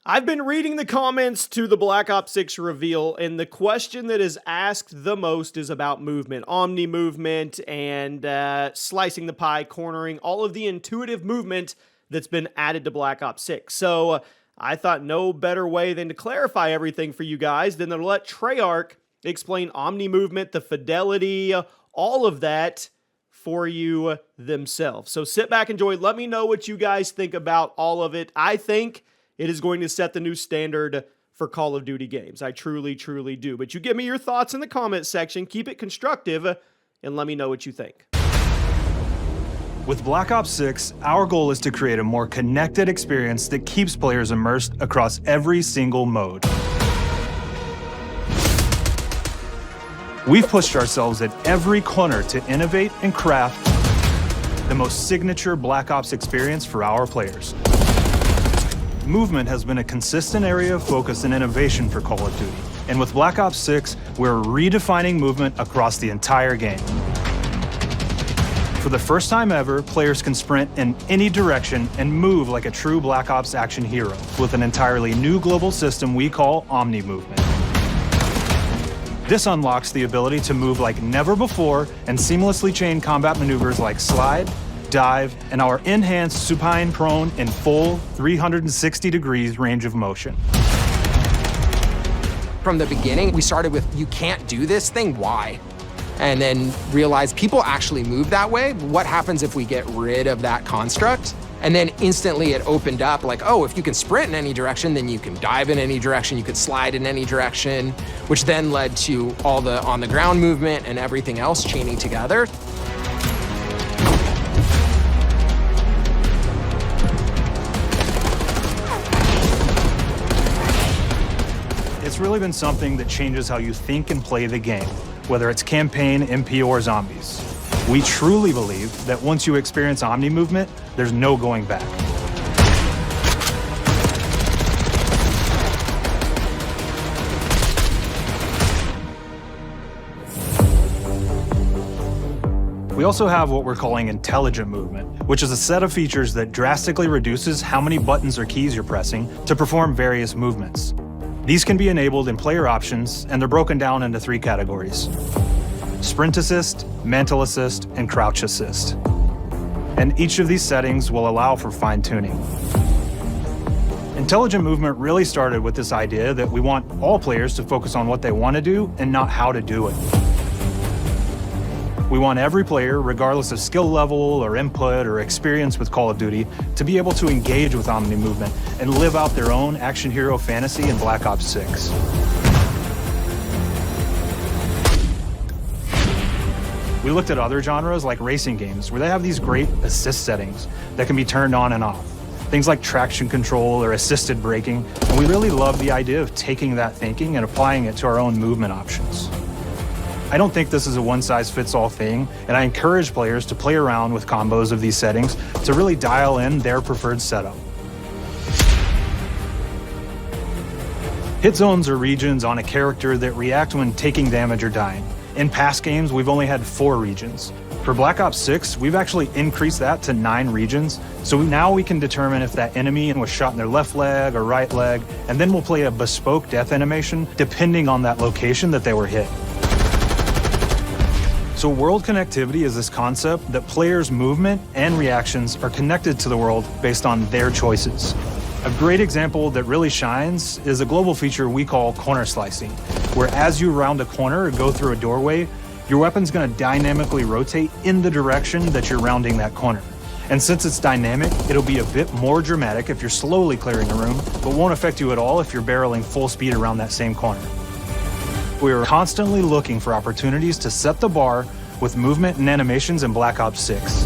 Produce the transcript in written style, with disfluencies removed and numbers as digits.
I've been reading the comments to the Black Ops 6 reveal, and the question that is asked the most is about movement, omni movement, and slicing the pie, cornering, all of the intuitive movement that's been added to Black Ops 6. So I thought no better way than to clarify everything for you guys than to let Treyarch explain omni movement, the fidelity, all of that for you themselves. So sit back, enjoy. Let me know what you guys think about all of it. I think it is going to set the new standard for Call of Duty games. I truly, truly do. But you give me your thoughts in the comment section. Keep it constructive, and let me know what you think. With Black Ops 6, our goal is to create a more connected experience that keeps players immersed across every single mode. We've pushed ourselves at every corner to innovate and craft the most signature Black Ops experience for our players. Movement has been a consistent area of focus and innovation for Call of Duty. And with Black Ops 6, we're redefining movement across the entire game. For the first time ever, players can sprint in any direction and move like a true Black Ops action hero with an entirely new global system we call Omni Movement. This unlocks the ability to move like never before and seamlessly chain combat maneuvers like slide, dive, and our enhanced supine prone in full 360 degrees range of motion. From the beginning, we started with, you can't do this thing, why? And then realized people actually move that way. What happens if we get rid of that construct? And then instantly it opened up like, oh, if you can sprint in any direction, then you can dive in any direction, you could slide in any direction, which then led to all the on-the-ground movement and everything else chaining together. It's really been something that changes how you think and play the game, whether it's campaign, MP, or zombies. We truly believe that once you experience Omni Movement, there's no going back. We also have what we're calling Intelligent Movement, which is a set of features that drastically reduces how many buttons or keys you're pressing to perform various movements. These can be enabled in player options, and they're broken down into 3 categories: Sprint Assist, Mantle Assist, and Crouch Assist. And each of these settings will allow for fine-tuning. Intelligent Movement really started with this idea that we want all players to focus on what they want to do and not how to do it. We want every player, regardless of skill level or input or experience with Call of Duty, to be able to engage with Omni Movement and live out their own action hero fantasy in Black Ops 6. We looked at other genres like racing games, where they have these great assist settings that can be turned on and off. Things like traction control or assisted braking, and we really love the idea of taking that thinking and applying it to our own movement options. I don't think this is a one-size-fits-all thing, and I encourage players to play around with combos of these settings to really dial in their preferred setup. Hit zones are regions on a character that react when taking damage or dying. In past games, we've only had 4 regions. For Black Ops 6, we've actually increased that to 9 regions, so now we can determine if that enemy was shot in their left leg or right leg, and then we'll play a bespoke death animation depending on that location that they were hit. So world connectivity is this concept that players' movement and reactions are connected to the world based on their choices. A great example that really shines is a global feature we call corner slicing, where as you round a corner or go through a doorway, your weapon's going to dynamically rotate in the direction that you're rounding that corner. And since it's dynamic, it'll be a bit more dramatic if you're slowly clearing a room, but won't affect you at all if you're barreling full speed around that same corner. We are constantly looking for opportunities to set the bar with movement and animations in Black Ops 6.